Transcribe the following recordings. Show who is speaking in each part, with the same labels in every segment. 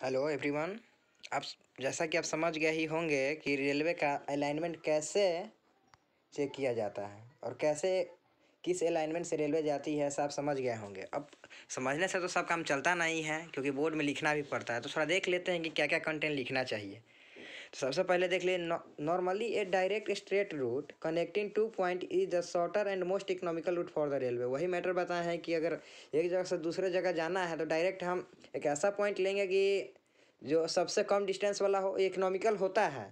Speaker 1: Hello everyone. आप जैसा कि आप समझ गए ही होंगे कि रेलवे का अलाइनमेंट कैसे चेक किया जाता है और कैसे किस अलाइनमेंट से रेलवे जाती है, सब समझ गए होंगे। अब समझने से तो सब काम चलता नहीं है, क्योंकि बोर्ड में लिखना भी पड़ता है। तो थोड़ा देख लेते हैं कि क्या क्या कंटेंट लिखना चाहिए। तो सबसे पहले देख लिए, normally a direct straight route connecting to point is the shorter and most economical route for the railway. वही मैटर बताए हैं कि अगर एक जगह से दूसरे जगह जाना है तो डायरेक्ट हम एक ऐसा पॉइंट लेंगे कि जो सबसे कम डिस्टेंस वाला हो, इकोनॉमिकल होता है,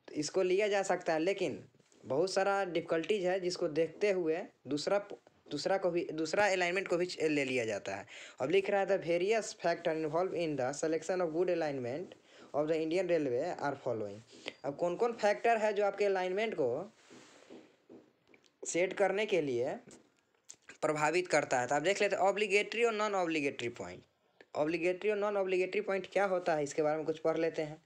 Speaker 1: तो इसको लिया जा सकता है। लेकिन बहुत सारा डिफ़िकल्टीज है जिसको देखते हुए दूसरा अलाइनमेंट को भी ले लिया जाता है। अब लिख रहा था, various factor involve in the selection of good alignment of the Indian railway are following. अब कौन कौन फैक्टर है जो आपके अलाइनमेंट को सेट करने के लिए प्रभावित करता है। तो आप देख लेते हैं, ऑब्लिगेटरी और नॉन ऑब्लिगेटरी पॉइंट। ऑब्लिगेटरी और नॉन ऑब्लिगेटरी पॉइंट क्या होता है, इसके बारे में कुछ पढ़ लेते हैं।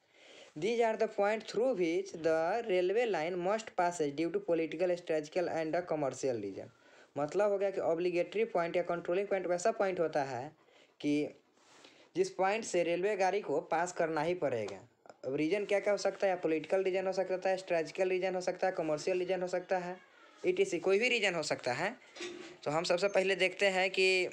Speaker 1: These are the points through which the railway line must pass due to political, strategical and a commercial reason। मतलब हो गया कि ऑब्लिगेटरी पॉइंट या कंट्रोलिंग पॉइंट वैसा पॉइंट होता है कि जिस पॉइंट से रेलवे गाड़ी को पास करना ही पड़ेगा। अब रीजन क्या क्या हो सकता है, पॉलिटिकल रीजन हो सकता है, स्ट्रेटजिकल रीजन हो सकता है, कमर्शियल रीजन हो सकता है, ईटीसी कोई भी रीजन हो सकता है। तो हम सबसे पहले देखते हैं कि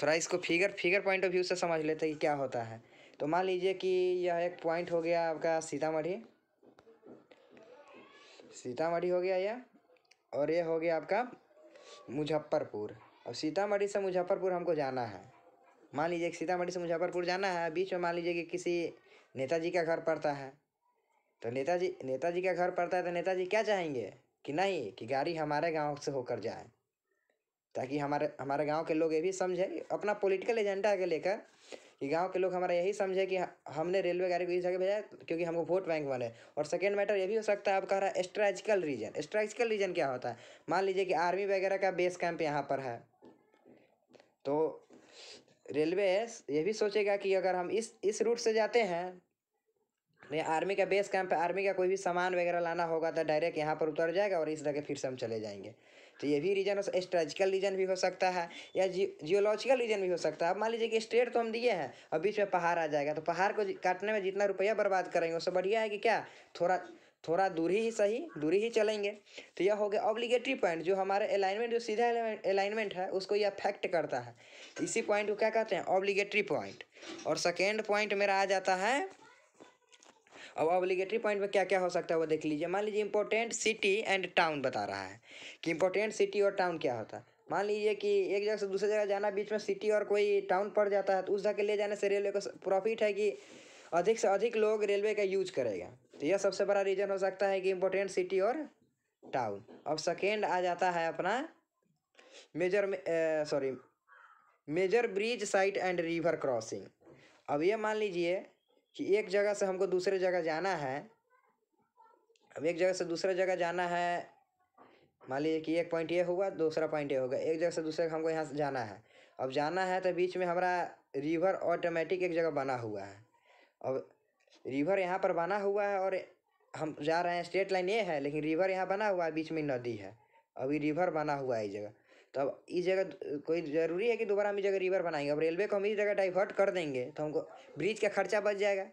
Speaker 1: थोड़ा इसको फिगर पॉइंट ऑफ व्यू से समझ लेते हैं कि क्या होता है। तो मान लीजिए कि यह एक पॉइंट हो गया आपका सीतामढ़ी हो गया यह, और ये हो गया आपका मुजफ्फरपुर। और सीतामढ़ी से मुजफ्फरपुर हमको जाना है। मान लीजिए कि सीतामढ़ी से मुजफ्फरपुर जाना है, बीच में मान लीजिए कि किसी नेताजी का घर पड़ता है। तो नेताजी का घर पड़ता है, तो नेताजी क्या चाहेंगे कि नहीं, कि गाड़ी हमारे गांव से होकर जाए, ताकि हमारे हमारे गांव के लोग ये भी समझे अपना पॉलिटिकल एजेंडा के लेकर, कि गांव के लोग हमारा यही समझे कि हमने रेलवे गाड़ी को इस जगह भेजा क्योंकि हमको वोट बैंक बने। और सेकेंड मैटर ये भी हो सकता है, आप कह रहा है स्ट्रेटजिकल रीजन क्या होता है। मान लीजिए कि आर्मी वगैरह का बेस कैंप यहाँ पर है, तो रेलवे ये भी सोचेगा कि अगर हम इस रूट से जाते हैं, नहीं आर्मी का बेस कैंप है, आर्मी का कोई भी सामान वगैरह लाना होगा तो डायरेक्ट यहाँ पर उतर जाएगा और इस जगह फिर से हम चले जाएंगे। तो ये भी रीजन स्ट्रेटजिकल रीजन भी हो सकता है, या जियोलॉजिकल रीजन भी हो सकता है। अब मान लीजिए कि स्ट्रेट तो हम दिए हैं, अब बीच में पहाड़ आ जाएगा, तो पहाड़ को काटने में जितना रुपया बर्बाद करेंगे उससे बढ़िया है कि क्या, थोड़ा थोड़ा दूरी ही चलेंगे। तो यह हो गया ऑब्लिगेटरी पॉइंट, जो हमारे अलाइनमेंट, जो सीधा अलाइनमेंट है उसको यह अफेक्ट करता है। इसी पॉइंट को क्या कहते हैं, ऑब्लिगेटरी पॉइंट। और सेकेंड पॉइंट मेरा आ जाता है, अब ऑब्लिगेटरी पॉइंट में क्या क्या हो सकता है वो देख लीजिए। मान लीजिए इंपॉर्टेंट सिटी एंड टाउन बता रहा है कि इंपॉर्टेंट सिटी और टाउन क्या होता है। मान लीजिए कि एक जगह से दूसरी जगह जाना, बीच में सिटी और कोई टाउन पड़ जाता है, तो उस जगह ले जाने से रेलवे को प्रॉफिट है कि अधिक से अधिक लोग रेलवे का यूज करेगा। तो यह सबसे बड़ा रीजन हो सकता है कि इंपॉर्टेंट सिटी और टाउन। अब सेकेंड आ जाता है अपना major bridge site and river crossing. अब ये मान लीजिए कि एक जगह से हमको दूसरे जगह जाना है। अब एक जगह से दूसरे जगह जाना है, मान लीजिए कि एक पॉइंट ये हुआ, दूसरा पॉइंट ये होगा, एक जगह से दूसरे हमको यहाँ से जाना है। अब जाना है तो बीच में हमारा रिवर ऑटोमेटिक एक जगह बना हुआ है। अब रिवर यहाँ पर बना हुआ है और हम जा रहे हैं, स्ट्रेट लाइन ये है, लेकिन रिवर यहाँ बना हुआ है, बीच में नदी है। अभी रिवर बना हुआ है इस जगह, तो अब इस जगह कोई ज़रूरी है कि दोबारा हम इस जगह रिवर बनाएंगे। अब रेलवे को हम इस जगह डाइवर्ट कर देंगे तो हमको ब्रिज का खर्चा बच जाएगा।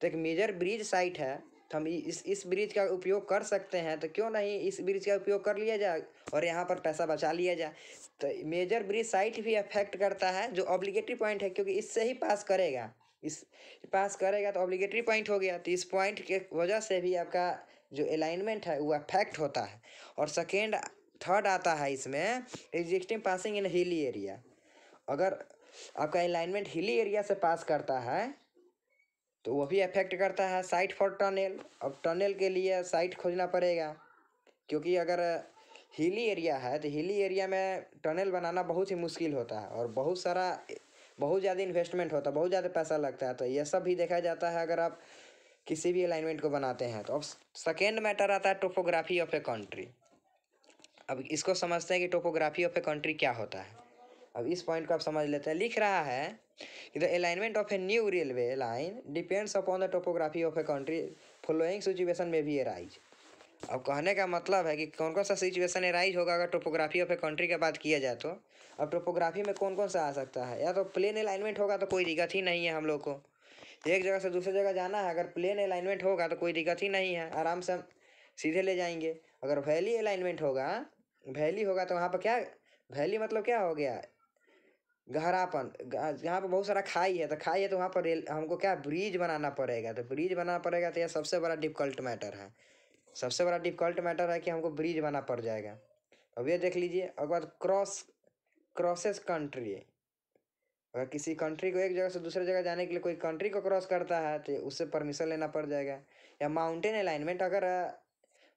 Speaker 1: तो एक मेजर ब्रिज साइट है, तो हम इस ब्रिज का उपयोग कर सकते हैं, तो क्यों नहीं इस ब्रिज का उपयोग कर लिया जाए और यहाँ पर पैसा बचा लिया जाए। तो मेजर ब्रिज साइट भी अफेक्ट करता है, जो ऑब्लिगेटरी पॉइंट है, क्योंकि इससे ही पास करेगा, इस पास करेगा तो ऑब्लिगेटरी पॉइंट हो गया। तो इस पॉइंट के वजह से भी आपका जो अलाइनमेंट है वो अफेक्ट होता है। और थर्ड आता है इसमें, existing passing in hilly area. अगर आपका अलाइनमेंट हिली एरिया से पास करता है तो वो भी अफेक्ट करता है। साइट फॉर टनल, अब टनल के लिए साइट खोजना पड़ेगा, क्योंकि अगर हिली एरिया है तो हिली एरिया में टनल बनाना बहुत ही मुश्किल होता है और बहुत ज़्यादा इन्वेस्टमेंट होता है, बहुत ज़्यादा पैसा लगता है। तो यह सब भी देखा जाता है अगर आप किसी भी अलाइनमेंट को बनाते हैं। तो अब सेकेंड मैटर आता है टोपोग्राफी ऑफ ए कंट्री। अब इसको समझते हैं कि टोपोग्राफी ऑफ ए कंट्री क्या होता है। अब इस पॉइंट को आप समझ लेते हैं। लिख रहा है कि the alignment of a new railway line depends upon the topography of a country, following situation में भी एराइज। अब कहने का मतलब है कि कौन कौन सा सिचुएशन एराइज होगा अगर टोपोग्राफी ऑफ ए कंट्री की बात किया जाए। तो अब टोपोग्राफी में कौन कौन सा आ सकता है, या तो प्लेन अलाइनमेंट होगा तो कोई दिक्कत ही नहीं है हम लोग को। एक जगह से दूसरी जगह जाना है, अगर प्लेन अलाइनमेंट होगा तो कोई दिक्कत ही नहीं है, आराम से हम सीधे ले जाएंगे। अगर वैली अलाइनमेंट होगा, वैली होगा तो वहाँ पर क्या, वैली मतलब क्या हो गया, गहरापन, जहाँ पर बहुत सारा खाई है, तो खाई है तो वहाँ पर रेल हमको क्या ब्रिज बनाना पड़ेगा, तो ब्रिज बनाना पड़ेगा, तो यह सबसे बड़ा डिफिकल्ट मैटर है। सबसे बड़ा डिफिकल्ट मैटर है कि हमको ब्रिज बनाना पड़ जाएगा। अब ये देख लीजिए, और बाद क्रॉसेस कंट्री, अगर किसी कंट्री को एक जगह से दूसरे जगह जाने के लिए कोई कंट्री को क्रॉस करता है तो उससे परमिशन लेना पड़ जाएगा। या माउंटेन अलाइनमेंट, अगर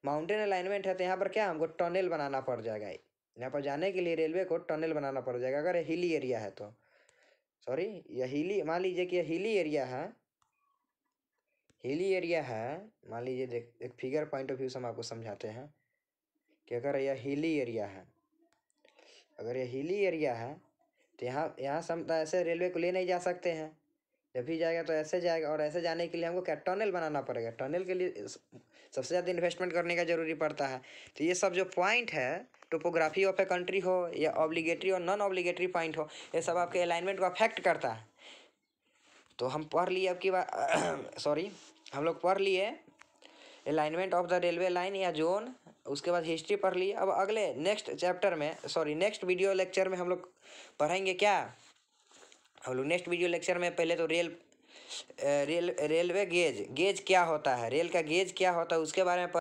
Speaker 1: माउंटेन अलाइनमेंट है तो यहाँ पर क्या हमको टनल बनाना पड़ जाएगा, यहाँ पर जाने के लिए रेलवे को टनल बनाना पड़ जाएगा अगर हिली एरिया है तो। सॉरी, यह हिली, मान लीजिए कि यह हिली एरिया है, हिली एरिया है, मान लीजिए, देख एक फिगर पॉइंट ऑफ व्यू से हम आपको समझाते हैं कि अगर यह हिली एरिया है, अगर यह हिली एरिया है तो यहाँ से हम तो ऐसे रेलवे को ले नहीं जा सकते हैं, जब भी जाएगा तो ऐसे जाएगा, और ऐसे जाने के लिए हमको क्या टनल बनाना पड़ेगा, टनल के लिए सबसे ज़्यादा इन्वेस्टमेंट करने का जरूरी पड़ता है। तो ये सब जो पॉइंट है, टोपोग्राफी ऑफ ए कंट्री हो या ऑब्लिगेटरी और नॉन ऑब्लिगेटरी पॉइंट हो, ये सब आपके अलाइनमेंट को अफेक्ट करता है। तो हम पढ़ लिए अब की बार सॉरी, हम लोग पढ़ लिए alignment of the railway line या जोन, उसके बाद हिस्ट्री पढ़ ली। अब अगले नेक्स्ट चैप्टर में, सॉरी नेक्स्ट वीडियो लेक्चर में हम लोग पढ़ेंगे क्या, हम लोग नेक्स्ट वीडियो लेक्चर में पहले तो रेलवे गेज क्या होता है, रेल का गेज क्या होता है उसके बारे में